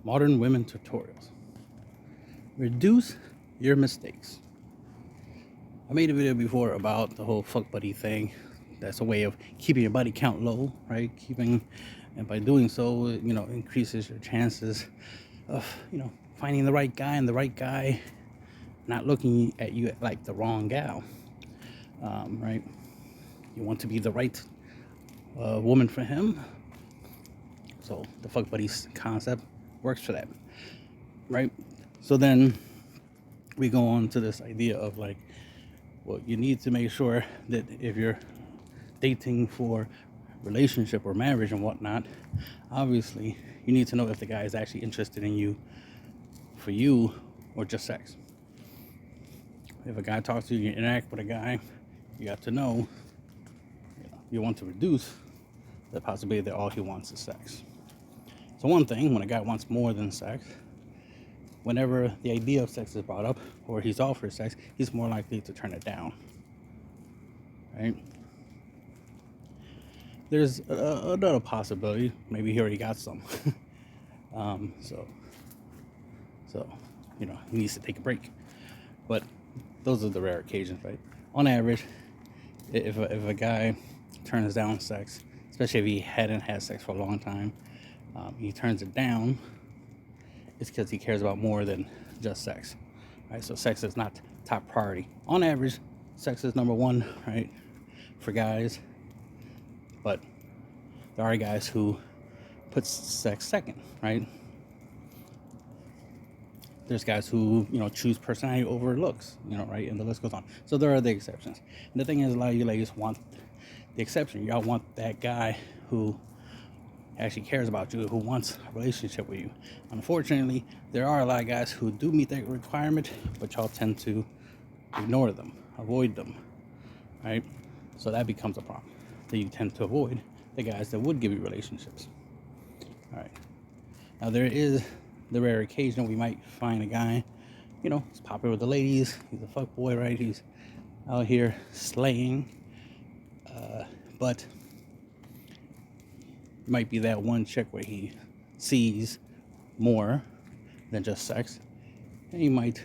Modern Women Tutorials. Reduce your mistakes. I made a video before about the whole fuck buddy thing. That's a way of keeping your buddy count low, right? And by doing so, increases your chances of, finding the right guy and the right guy not looking at you like the wrong gal, right? You want to be the right woman for him. So the fuck buddies concept works for that, right? So then we go on to this idea of like, well, you need to make sure that if you're dating for relationship or marriage and whatnot, obviously you need to know if the guy is actually interested in you for you or just sex. If a guy talks to you, you interact with a guy, you got to know, you want to reduce the possibility that all he wants is sex. So one thing, when a guy wants more than sex, whenever the idea of sex is brought up or he's offered sex, he's more likely to turn it down, right? There's another possibility. Maybe he already got some. So he needs to take a break. But those are the rare occasions, right? On average, if a guy turns down sex, especially if he hadn't had sex for a long time, he turns it down, it's because he cares about more than just sex, right? So sex is not top priority. On average, sex is number one, right, for guys. But there are guys who put sex second, right? There's guys who, choose personality over looks, right? And the list goes on. So there are the exceptions. And the thing is, a lot of you ladies want the exception. Y'all want that guy who actually cares about you, who wants a relationship with you. Unfortunately, there are a lot of guys who do meet that requirement, but y'all tend to ignore them, avoid them, right? So that becomes a problem. That you tend to avoid the guys that would give you relationships. All right. Now there is the rare occasion we might find a guy, he's popular with the ladies, he's a fuck boy, right? He's out here slaying, but it might be that one chick where he sees more than just sex, and he might,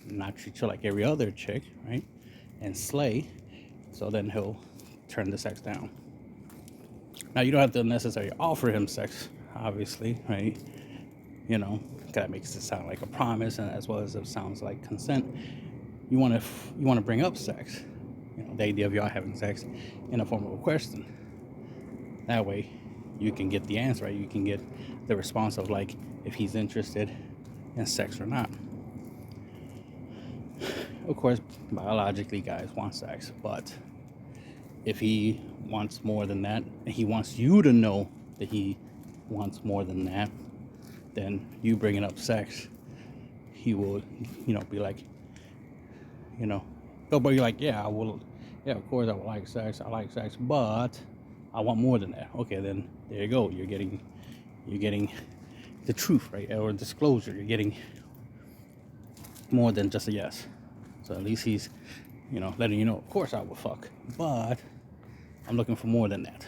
not treat you like every other chick, right? And slay, so then he'll turn the sex down. Now you don't have to necessarily offer him sex, obviously, right? That makes it sound like a promise, and as well as it sounds like consent. You want to bring up sex, the idea of y'all having sex in a form of a question. That way, you can get the answer, right? You can get the response of like if he's interested in sex or not. Of course, biologically, guys want sex, but if he wants more than that, and he wants you to know that he wants more than that, then you bringing up sex, he will, be like, but you're like, yeah, I will, yeah, of course I would like sex, but I want more than that. Okay, then there you go. You're getting the truth, right, or disclosure. You're getting more than just a yes. So at least he's, letting you know, of course I will fuck, but I'm looking for more than that.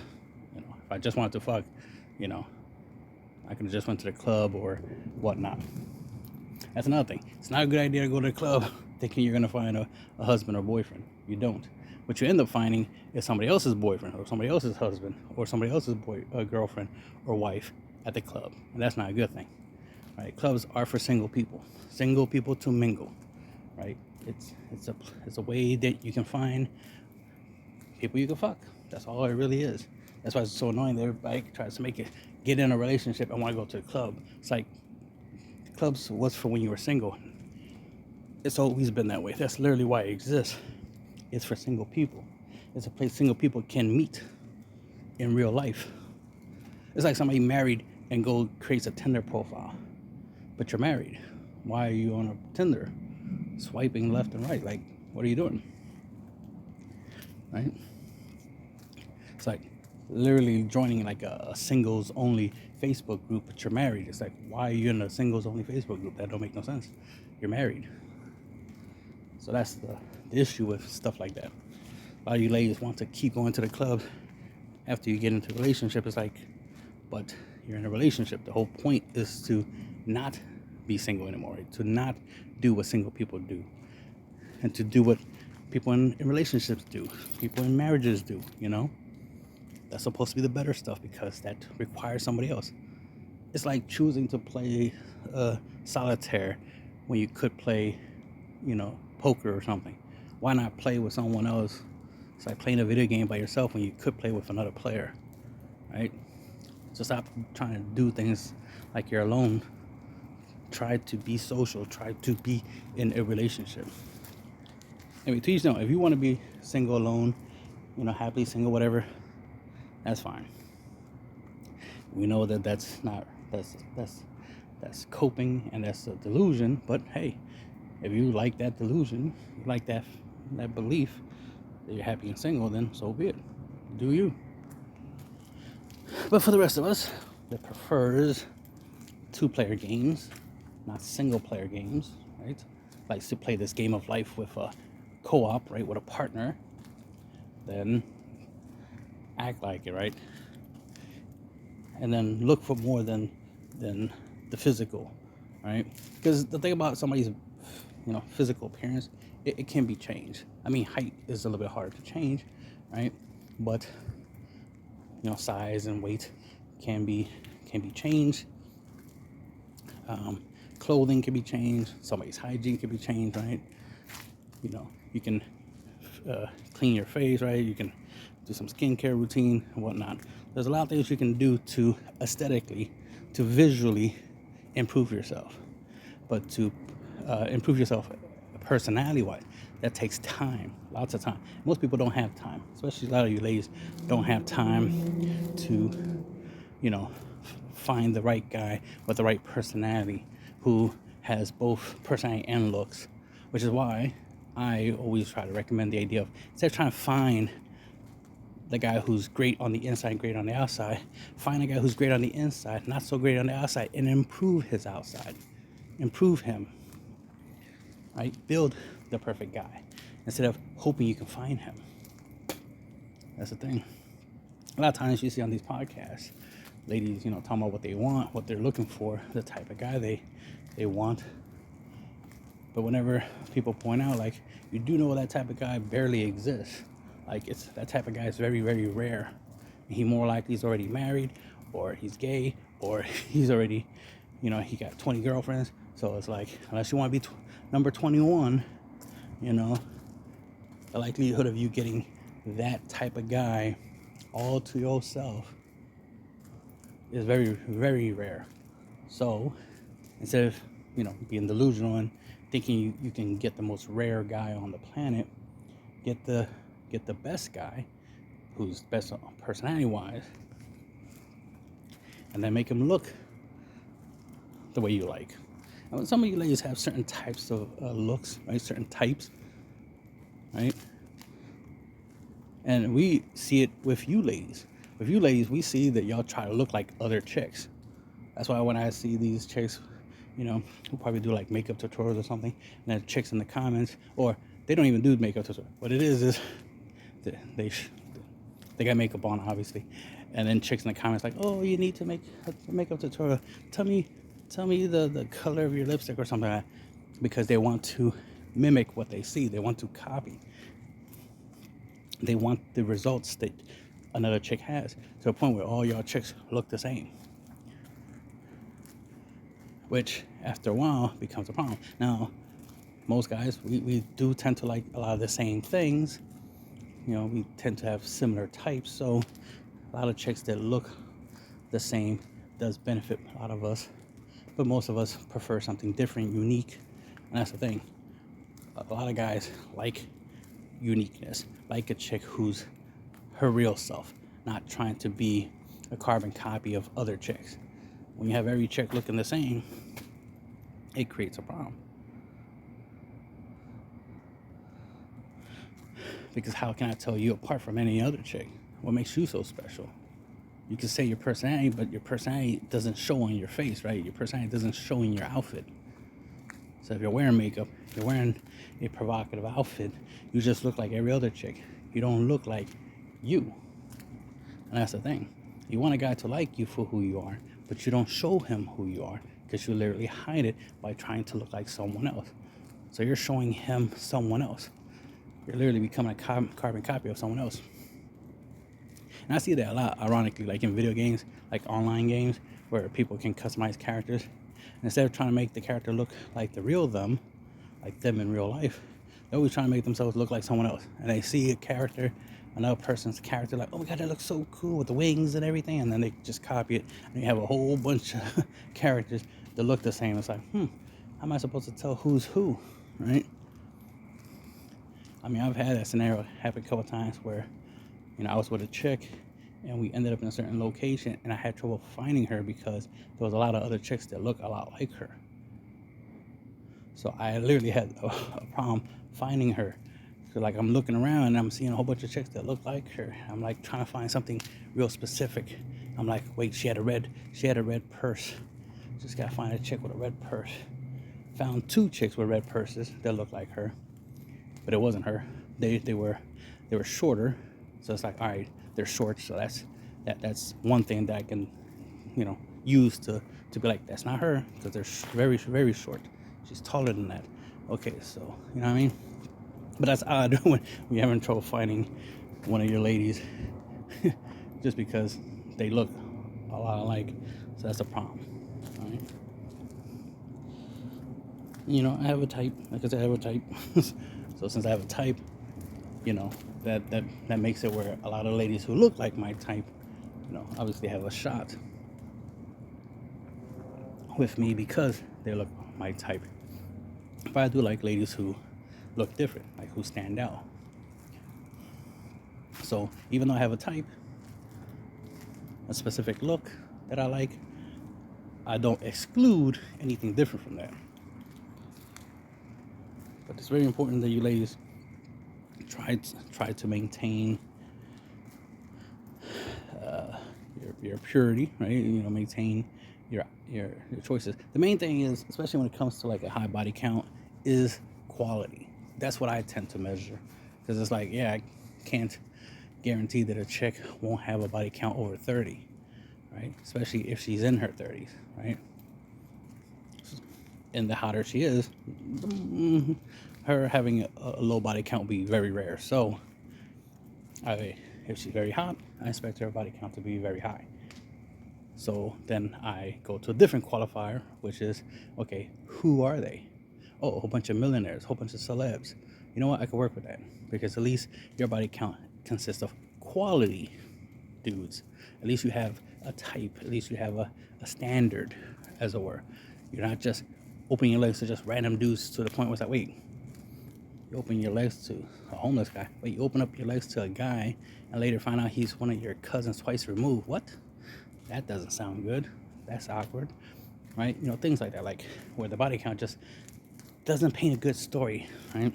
If I just wanted to fuck, I could have just went to the club or whatnot. That's another thing. It's not a good idea to go to the club thinking you're going to find a husband or boyfriend. You don't. What you end up finding is somebody else's boyfriend or somebody else's husband or somebody else's girlfriend or wife at the club. And that's not a good thing. Right? Clubs are for single people to mingle. Right? It's a way that you can find people you can fuck. That's all it really is. That's why it's so annoying that everybody tries to make it get in a relationship and want to go to the club. It's like clubs was for when you were single. It's always been that way. That's literally why it exists. It's for single people. It's a place single people can meet in real life. It's like somebody married and creates a Tinder profile, but you're married. Why are you on a Tinder, swiping left and right? Like, what are you doing? Right? It's like literally joining like a singles only Facebook group, but you're married. It's like, why are you in a singles only Facebook group? That don't make no sense. You're married. So that's the issue with stuff like that. A lot of you ladies want to keep going to the club after you get into a relationship. It's like, but you're in a relationship. The whole point is to not be single anymore, right? To not do what single people do, and to do what people in relationships do, people in marriages do, you know? That's supposed to be the better stuff because that requires somebody else. It's like choosing to play solitaire when you could play, poker or something. Why not play with someone else? It's like playing a video game by yourself when you could play with another player, right? So stop trying to do things like you're alone. Try to be social. Try to be in a relationship. I mean, to each know. If you want to be single, alone, happily single, whatever, that's fine. We know that that's coping and that's a delusion. But hey, if you like that delusion, you like that belief that you're happy and single, then so be it. Do you? But for the rest of us that prefers two-player games, not single-player games, right? Likes to play this game of life with a co-op, right, with a partner, then act like it, right? And then look for more than the physical, right? Because the thing about somebody's, physical appearance, it can be changed. I mean, height is a little bit hard to change, right? But size and weight can be changed. Clothing can be changed. Somebody's hygiene can be changed, right? You can clean your face, right? You can do some skincare routine and whatnot. There's a lot of things you can do to aesthetically, to visually improve yourself. But to improve yourself personality-wise, that takes time, lots of time. Most people don't have time, especially a lot of you ladies don't have time to, find the right guy with the right personality who has both personality and looks, which is why I always try to recommend the idea of, instead of trying to find the guy who's great on the inside, great on the outside, find a guy who's great on the inside, not so great on the outside, and improve his outside. Improve him, right? Build the perfect guy instead of hoping you can find him. That's the thing. A lot of times you see on these podcasts, ladies, talking about what they want, what they're looking for, the type of guy they want. But whenever people point out, like, you do know that type of guy barely exists. Like, that type of guy is very, very rare. He more likely is already married, or he's gay, or he's already, he got 20 girlfriends. So it's like, unless you want to be number 21, the likelihood of you getting that type of guy all to yourself is very, very rare. So instead of, being delusional and thinking you can get the most rare guy on the planet, get the best guy who's best personality-wise, and then make him look the way you like. And some of you ladies have certain types of looks, right? Certain types, right? And we see it with you ladies. With you ladies, we see that y'all try to look like other chicks. That's why when I see these chicks, who probably do like makeup tutorials or something, and then chicks in the comments, or they don't even do makeup tutorials. What it is they got makeup on, obviously, and then chicks in the comments like, oh, you need to make a makeup tutorial. Tell me the color of your lipstick or something like that, because they want to mimic what they see. They want to copy. They want the results that another chick has, to a point where all y'all chicks look the same, which after a while becomes a problem. Now, most guys, we do tend to like a lot of the same things. We tend to have similar types, so a lot of chicks that look the same does benefit a lot of us, but most of us prefer something different, unique, and that's the thing. A lot of guys like uniqueness, like a chick who's her real self, not trying to be a carbon copy of other chicks. When you have every chick looking the same, it creates a problem. Because how can I tell you apart from any other chick? What makes you so special? You can say your personality, but your personality doesn't show on your face, right? Your personality doesn't show in your outfit. So if you're wearing makeup, you're wearing a provocative outfit, you just look like every other chick. You don't look like you. And that's the thing. You want a guy to like you for who you are, but you don't show him who you are because you literally hide it by trying to look like someone else. So you're showing him someone else. You're literally becoming a carbon copy of someone else. And I see that a lot, ironically, like in video games, like online games, where people can customize characters. Instead of trying to make the character look like the real them, like them in real life, they're always trying to make themselves look like someone else. And they see a character, another person's character, like, oh my god, that looks so cool with the wings and everything, and then they just copy it, and you have a whole bunch of characters that look the same. It's like, how am I supposed to tell who's who, right? I mean, I've had that scenario happen a couple times where, I was with a chick, and we ended up in a certain location, and I had trouble finding her because there was a lot of other chicks that look a lot like her. So I literally had a problem finding her. So like I'm looking around and I'm seeing a whole bunch of chicks that look like her. I'm like trying to find something real specific. I'm like, wait, she had a red purse. Just gotta find a chick with a red purse. Found 2 chicks with red purses that looked like her, but it wasn't her. They were shorter. So it's like, all right, they're short. So that's one thing that I can, use to be like, that's not her, because they're very, very short. She's taller than that. Okay, so, you know what I mean? But that's odd when you're having trouble finding one of your ladies just because they look a lot alike. So that's a problem, all right? I have a type. Like I said, I have a type. So since I have a type, that makes it where a lot of ladies who look like my type, obviously have a shot with me because they look my type. But I do like ladies who look different, like who stand out. So even though I have a type, a specific look that I like, I don't exclude anything different from that. But it's very important that you ladies try to maintain your purity, right? Maintain your choices. The main thing is, especially when it comes to like a high body count, is quality. That's what I tend to measure, because it's like, yeah, I can't guarantee that a chick won't have a body count over 30, right? Especially if she's in her 30s, right? And the hotter she is, her having a low body count will be very rare. So if she's very hot, I expect her body count to be very high. So then I go to a different qualifier, which is, okay, who are they? Oh, a whole bunch of millionaires, a whole bunch of celebs. You know what? I can work with that, because at least your body count consists of quality dudes. At least you have a type. At least you have a standard, as it were. You're not just opening your legs to just random dudes to the point where it's like, wait, you open your legs to a homeless guy. Wait, you open up your legs to a guy and later find out he's one of your cousins twice removed. What? That doesn't sound good. That's awkward, right? Things like that, like where the body count just doesn't paint a good story, right?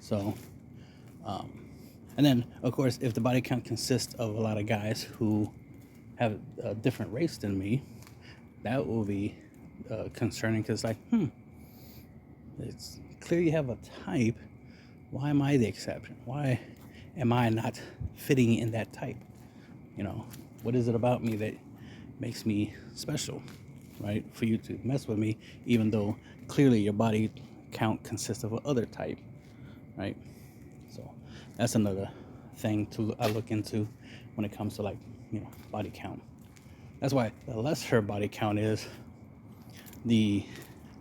So, and then, of course, if the body count consists of a lot of guys who have a different race than me, that will be concerning, because like, it's clear you have a type. Why am I the exception? Why am I not fitting in that type? What is it about me that makes me special, right? For you to mess with me, even though clearly your body count consists of another type, right? So that's another thing I look into when it comes to like, body count. That's why the less her body count is, the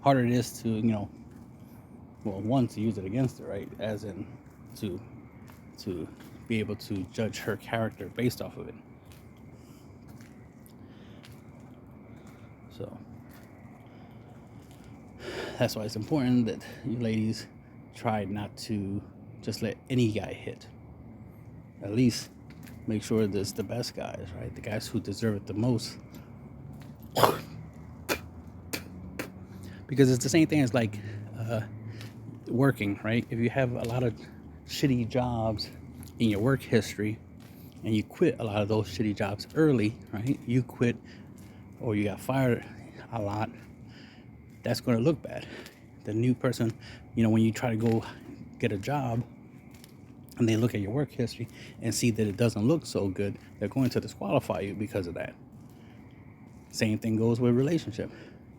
harder it is to, one, to use it against her, right? As in to be able to judge her character based off of it. So that's why it's important that you ladies try not to just let any guy hit. At least make sure there's the best guys, right? The guys who deserve it the most. Because it's the same thing as like working, right? If you have a lot of shitty jobs in your work history and you quit a lot of those shitty jobs early, right? You quit or you got fired a lot, that's going to look bad. The new person, when you try to go get a job, and they look at your work history and see that it doesn't look so good, they're going to disqualify you because of that. Same thing goes with relationship.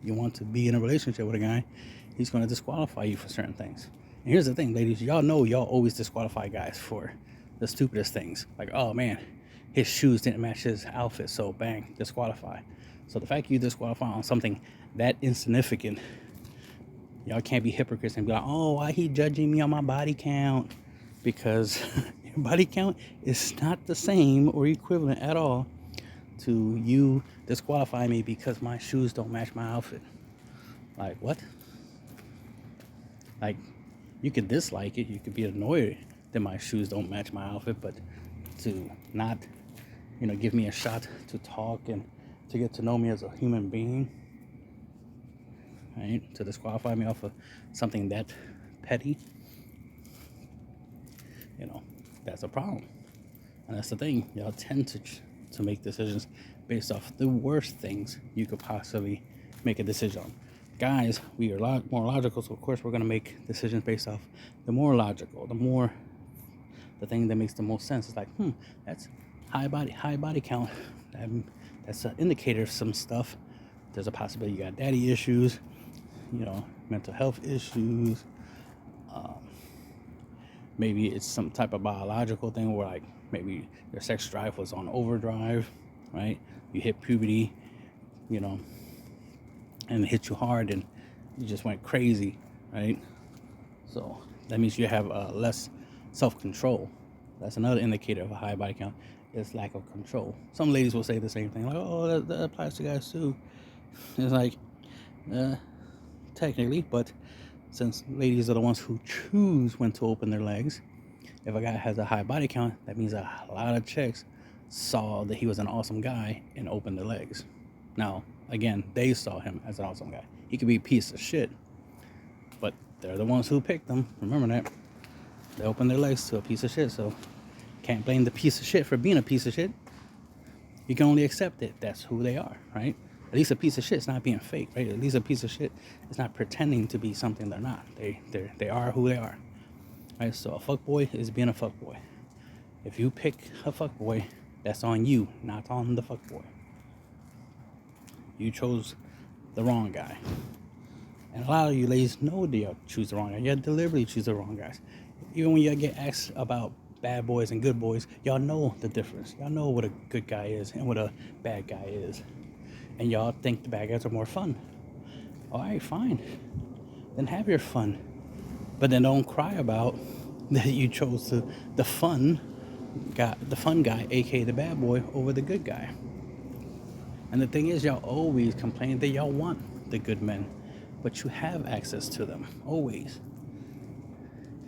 You want to be in a relationship with a guy, he's going to disqualify you for certain things. And here's the thing, ladies, y'all know y'all always disqualify guys for the stupidest things. Like, oh man, his shoes didn't match his outfit, so bang, disqualify. So the fact you disqualify on something that insignificant, y'all can't be hypocrites and be like, oh, why he judging me on my body count? Because your body count is not the same or equivalent at all to you disqualifying me because my shoes don't match my outfit. Like, what? Like, you could dislike it, you could be annoyed that my shoes don't match my outfit, but to not, give me a shot to talk and to get to know me as a human being, right? To disqualify me off of something that petty, that's a problem. And that's the thing, y'all tend to make decisions based off the worst things you could possibly make a decision on. Guys, we are a lot more logical, so of course we're going to make decisions based off the more logical, the thing that makes the most sense. It's like, that's high body count. That's an indicator of some stuff. There's a possibility you got daddy issues, mental health issues. Maybe it's some type of biological thing where, like, maybe your sex drive was on overdrive, right? You hit puberty, and it hit you hard and you just went crazy, right? So that means you have less self-control. That's another indicator of a high body count, is lack of control. Some ladies will say the same thing, like, oh, that applies to guys too. It's like, technically, but since ladies are the ones who choose when to open their legs, if a guy has a high body count, that means a lot of chicks saw that he was an awesome guy and opened their legs. Now, again, they saw him as an awesome guy. He could be a piece of shit, but they're the ones who picked him. Remember that. They opened their legs to a piece of shit, so can't blame the piece of shit for being a piece of shit. You can only accept it. That's who they are, right? At least a piece of shit is not being fake, right? At least a piece of shit is not pretending to be something they're not. They are who they are, right? So a fuckboy is being a fuckboy. If you pick a fuckboy, that's on you, not on the fuckboy. You chose the wrong guy. And a lot of you ladies know that you choose the wrong guy. You deliberately choose the wrong guys. Even when you get asked about bad boys and good boys, y'all know the difference. Y'all know what a good guy is and what a bad guy is. And y'all think the bad guys are more fun. All right, fine. Then have your fun. But then don't cry about that you chose the fun guy, aka the bad boy, over the good guy. And the thing is, y'all always complain that y'all want the good men, but you have access to them, always.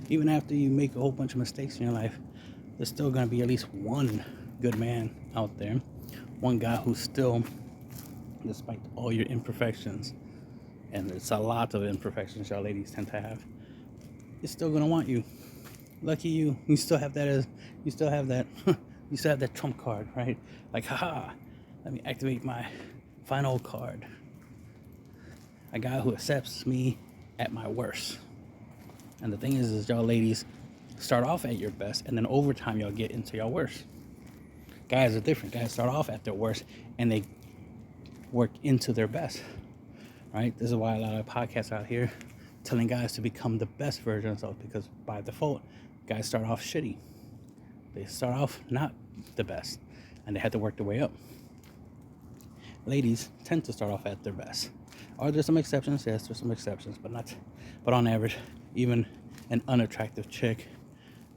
Even after you make a whole bunch of mistakes in your life, there's still going to be at least one good man out there. One guy who's still, despite all your imperfections, and it's a lot of imperfections y'all ladies tend to have, is still going to want you. Lucky you. You still have that you still have that trump card, right? Like, haha, let me activate my final card. A guy who accepts me at my worst. And the thing is y'all ladies start off at your best, and then over time y'all get into your worst. Guys are different. Guys start off at their worst, and they work into their best, right? This is why a lot of podcasts out here telling guys to become the best version of themselves, because by default, guys start off shitty. They start off not the best, and they have to work their way up. Ladies tend to start off at their best. Are there some exceptions? Yes, there's some exceptions, but on average, even an unattractive chick,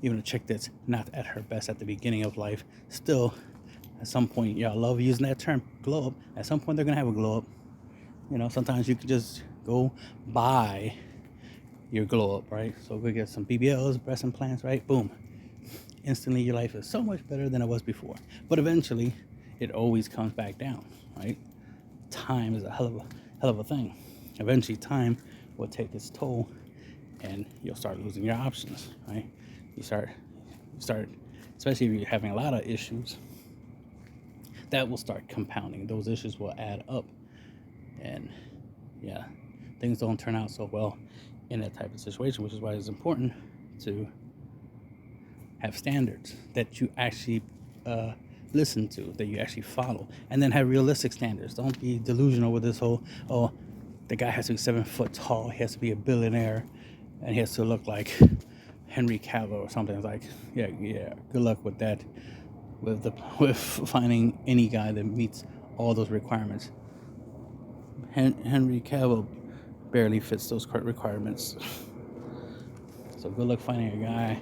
even a chick that's not at her best at the beginning of life, still, at some point, y'all love using that term, glow up. At some point, they're gonna have a glow up. Sometimes you can just go buy your glow up, right? So go get some BBLs, breast implants, right? Boom. Instantly, your life is so much better than it was before. But eventually, it always comes back down, right? Time is a hell of a thing. Eventually, time will take its toll, and you'll start losing your options, right? You start, especially if you're having a lot of issues, that will start compounding. Those issues will add up, and yeah, things don't turn out so well in that type of situation, which is why it's important to have standards that you actually listen to, that you actually follow, and then have realistic standards. Don't be delusional with this whole, oh, the guy has to be 7 foot tall, he has to be a billionaire, and he has to look like Henry Cavill or something. It's like, yeah, good luck with that, with finding any guy that meets all those requirements. Henry Cavill barely fits those requirements. So good luck finding a guy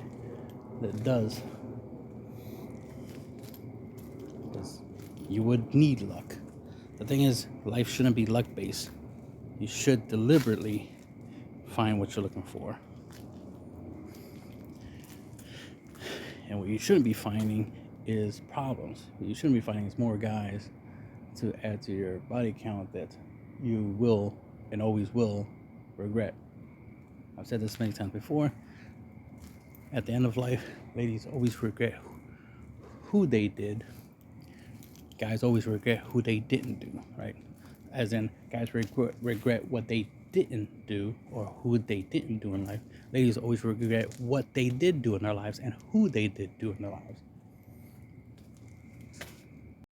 that does. Because you would need luck. The thing is, life shouldn't be luck based. You should deliberately find what you're looking for. And what you shouldn't be finding is problems. What you shouldn't be finding is more guys to add to your body count that you will and always will regret. I've said this many times before. At the end of life, ladies always regret who they did. Guys always regret who they didn't do, right? As in, guys regret what they didn't do or who they didn't do in life. Ladies always regret what they did do in their lives and who they did do in their lives.